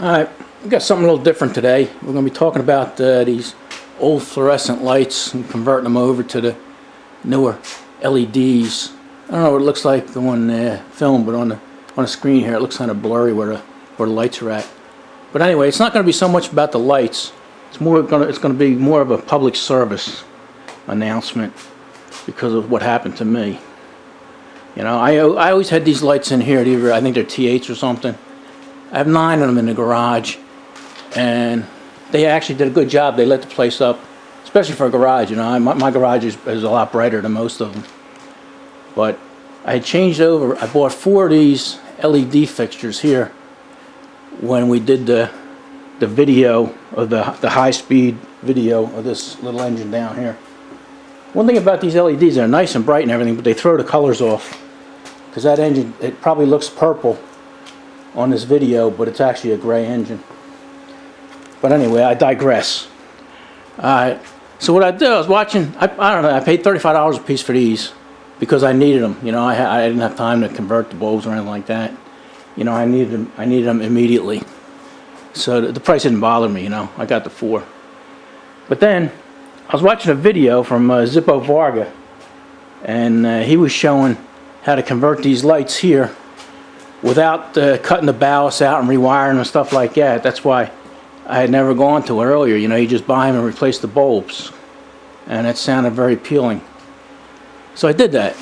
Alright, we got something a little different today. We're going to be talking about these old fluorescent lights and converting them over to the newer LEDs. I don't know what it looks like on film, but on the screen here it looks kind of blurry where the lights are at. But anyway, it's not going to be so much about the lights. It's going to be more of a public service announcement because of what happened to me. You know, I always had these lights in here. I think they're T8s or something. I have 9 of them in the garage, and they actually did a good job. They lit the place up, especially for a garage. You know, my garage is a lot brighter than most of them. But I had changed over. I bought 4 of these LED fixtures here when we did the video of the high-speed video of this little engine down here. One thing about these LEDs, they're nice and bright and everything, but they throw the colors off. Because that engine, it probably looks purple on this video, but it's actually a gray engine. But anyway, I digress. So what I did, I was watching, I don't know, I paid $35 a piece for these because I needed them. You know, I didn't have time to convert the bulbs or anything like that. You know, I needed them immediately. So the price didn't bother me, you know. I got the 4. But then I was watching a video from Zippo Varga, and he was showing how to convert these lights here without cutting the ballast out and rewiring and stuff like that. That's why I had never gone to it earlier. You know, you just buy them and replace the bulbs, and it sounded very appealing. So I did that.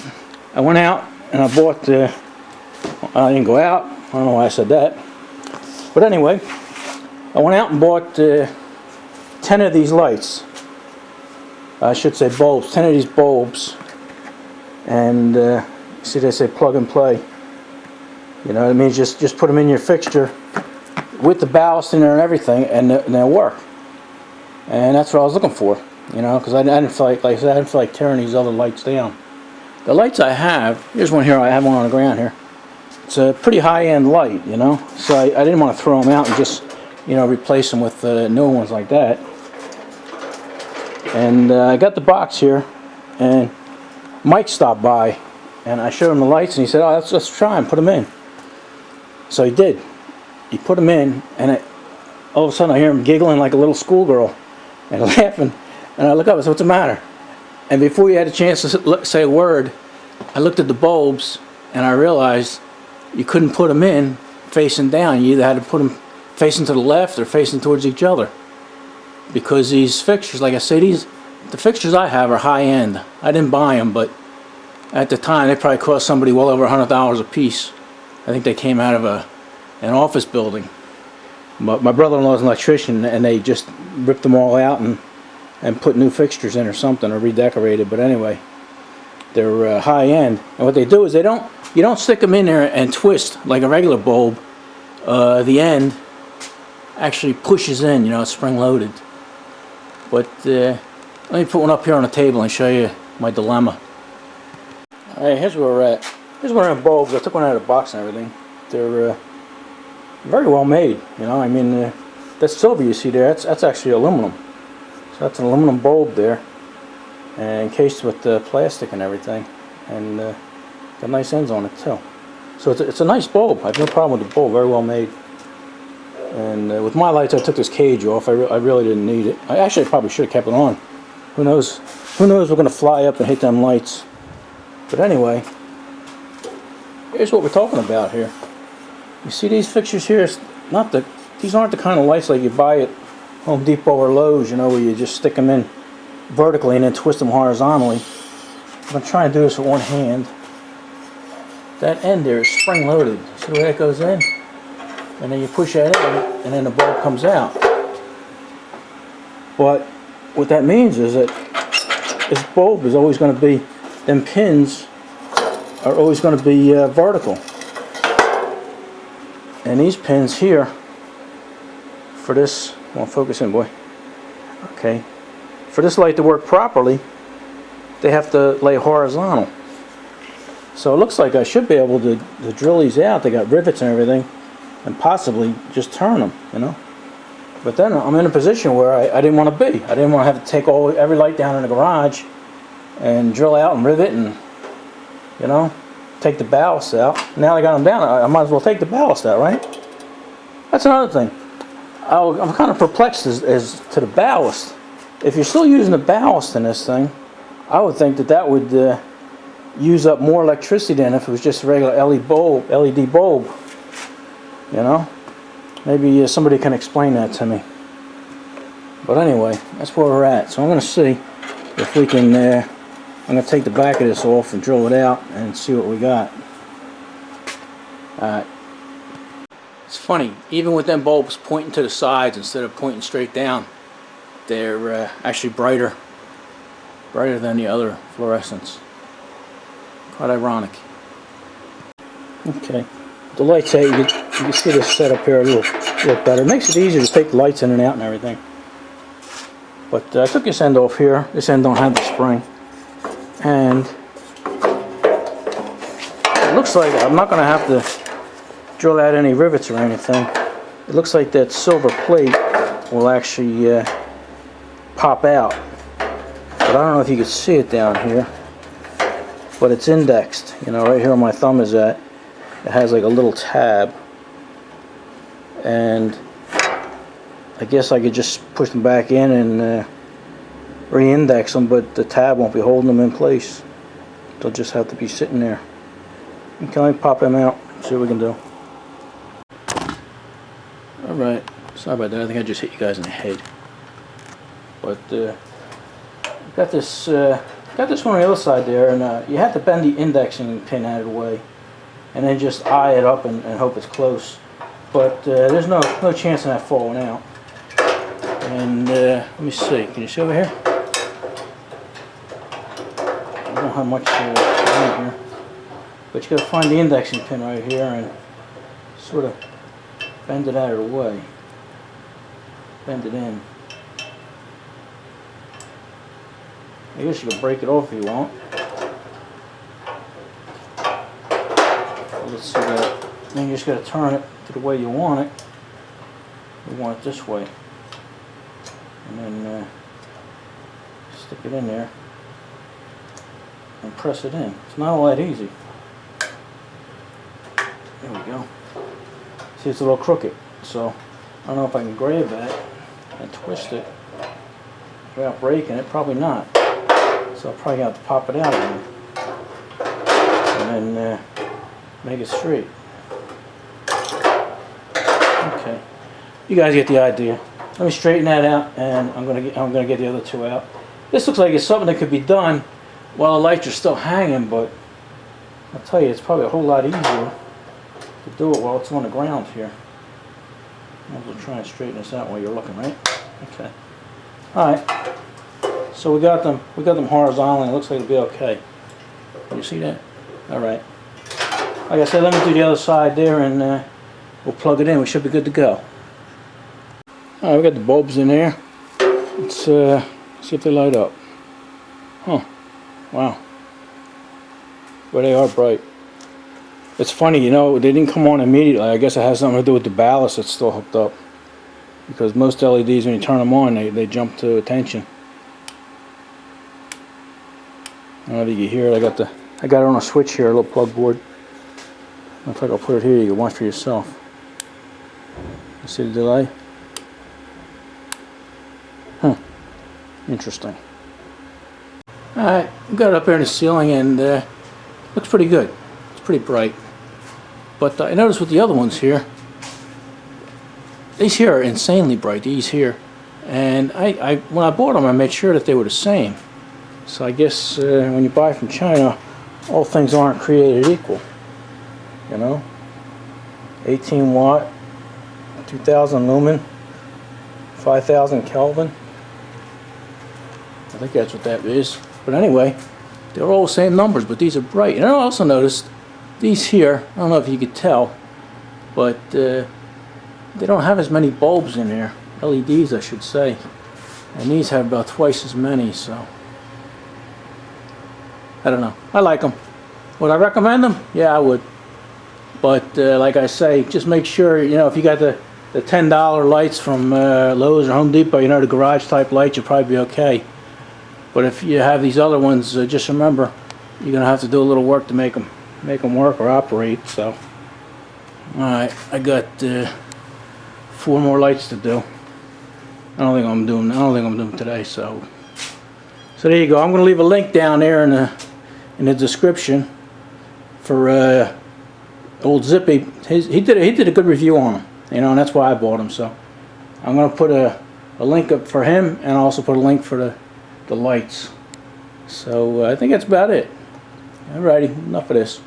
I went out and I bought I didn't go out. I don't know why I said that. But anyway, I went out and bought 10 of these lights. I should say bulbs. 10 of these bulbs. And see, they say plug and play. You know what I mean? Just put them in your fixture with the ballast in there and everything, and they'll work. And that's what I was looking for. You know, because I didn't feel like I said, I didn't feel like tearing these other lights down. The lights I have, here's one here. I have one on the ground here. It's a pretty high-end light, you know. So I didn't want to throw them out and just, you know, replace them with new ones like that. And I got the box here, and Mike stopped by, and I showed him the lights, and he said, "Oh, let's try and put them in." So he did. He put them in, and all of a sudden I hear him giggling like a little schoolgirl and laughing. And I look up and said, "What's the matter?" And before he had a chance to say a word, I looked at the bulbs, and I realized you couldn't put them in facing down. You either had to put them facing to the left or facing towards each other. Because these fixtures, like I say, the fixtures I have are high-end. I didn't buy them, but at the time they probably cost somebody well over $100 a piece. I think they came out of an office building. But my brother-in-law is an electrician, and they just ripped them all out and put new fixtures in or something, or redecorated. But anyway, they're high-end. And what they do is you don't stick them in there and twist like a regular bulb. The end actually pushes in. You know, it's spring-loaded. But let me put one up here on the table and show you my dilemma. Alright, here's where we're at. Here's one of the bulbs. I took one out of the box and everything. They're very well made. You know, I mean, that silver you see there, that's actually aluminum. So that's an aluminum bulb there, and encased with plastic and everything, and got nice ends on it too. So it's a nice bulb. I have no problem with the bulb. Very well made. And with my lights, I took this cage off. I really didn't need it. I probably should have kept it on. Who knows? Who knows? We're going to fly up and hit them lights. But anyway, here's what we're talking about here. You see these fixtures here? These aren't the kind of lights like you buy at Home Depot or Lowe's, you know, where you just stick them in vertically and then twist them horizontally. I'm going to try and do this with one hand. That end there is spring-loaded. See where that goes in? And then you push that in, and then the bulb comes out. But what that means is that this bulb is always going to be, them pins are always going to be vertical. And these pins here, for this, well, focus in, boy. Okay. For this light to work properly, they have to lay horizontal. So it looks like I should be able to drill these out. They got rivets and everything, and possibly just turn them, you know. But then I'm in a position where I didn't want to be. I didn't want to have to take every light down in the garage and drill out and rivet and, you know, take the ballast out. Now I got them down, I might as well take the ballast out, right? That's another thing. I'm kind of perplexed as to the ballast. If you're still using the ballast in this thing, I would think that would use up more electricity than if it was just a regular LED bulb. You know? Maybe somebody can explain that to me. But anyway, that's where we're at. So I'm going to see if we can, I'm going to take the back of this off and drill it out and see what we got. Alright. It's funny, even with them bulbs pointing to the sides instead of pointing straight down, they're actually brighter than the other fluorescents. Quite ironic. Okay, the lights out, you can see this setup here a little better. It makes it easier to take the lights in and out and everything. But I took this end off here. This end don't have the spring, and it looks like I'm not going to have to drill out any rivets or anything. It looks like that silver plate will actually pop out, but I don't know if you can see it down here, but it's indexed, you know, right here where my thumb is at. It has like a little tab, and I guess I could just push them back in and re-index them, but the tab won't be holding them in place. They'll just have to be sitting there. Okay, let me pop them out, see what we can do. Alright, sorry about that. I think I just hit you guys in the head. But got this one on the other side there, and you have to bend the indexing pin out of the way, and then just eye it up and hope it's close. But there's no chance of that falling out. And let me see. Can you see over here? I don't have much in here, but you got to find the indexing pin right here and sort of bend it out of the way. Bend it in. I guess you can break it off if you want. Let's see that. Then you just got to turn it to the way you want it. You want it this way. And then stick it in there and press it in. It's not all that easy. There we go. See, it's a little crooked, so I don't know if I can grab that and twist it without breaking it. Probably not. So I'll probably have to pop it out again and then make it straight. Okay, you guys get the idea. Let me straighten that out, and I'm gonna get the other two out. This looks like it's something that could be done while the lights are still hanging, but I'll tell you, it's probably a whole lot easier to do it while it's on the ground here. I'll try and straighten this out while you're looking, right? Okay. All right. So we got them horizontally. It looks like it'll be okay. Can you see that? All right. Like I said, let me do the other side there, and we'll plug it in. We should be good to go. All right, we got the bulbs in there. Let's see if they light up. Huh. Wow. Well, they are bright. It's funny, you know, they didn't come on immediately. I guess it has something to do with the ballast that's still hooked up. Because most LEDs, when you turn them on, they jump to attention. I don't know if you can hear it. I got it on a switch here, a little plug board. If I can put it here, you can watch for yourself. You see the delay? Huh. Interesting. Alright, we got it up there in the ceiling, and looks pretty good. It's pretty bright. But I noticed with the other ones here, these here are insanely bright, these here. And when I bought them, I made sure that they were the same. So I guess when you buy from China, all things aren't created equal. You know? 18 watt, 2000 lumen, 5000 Kelvin. I think that's what that is. But anyway, they're all the same numbers, but these are bright. And I also noticed these here, I don't know if you could tell, but they don't have as many bulbs in there. LEDs, I should say. And these have about twice as many, so I don't know. I like them. Would I recommend them? Yeah, I would. But like I say, just make sure, you know, if you got the $10 lights from Lowe's or Home Depot, you know, the garage type lights, you'll probably be okay. But if you have these other ones, just remember, you're gonna have to do a little work to make them work or operate. So, all right, I got 4 more lights to do. I don't think I'm doing them today. So there you go. I'm going to leave a link down there in the description for old Zippy. He did a good review on them, you know, and that's why I bought them. So I'm going to put a link up for him, and I'll also put a link for the lights. So I think that's about it. Alrighty, enough of this.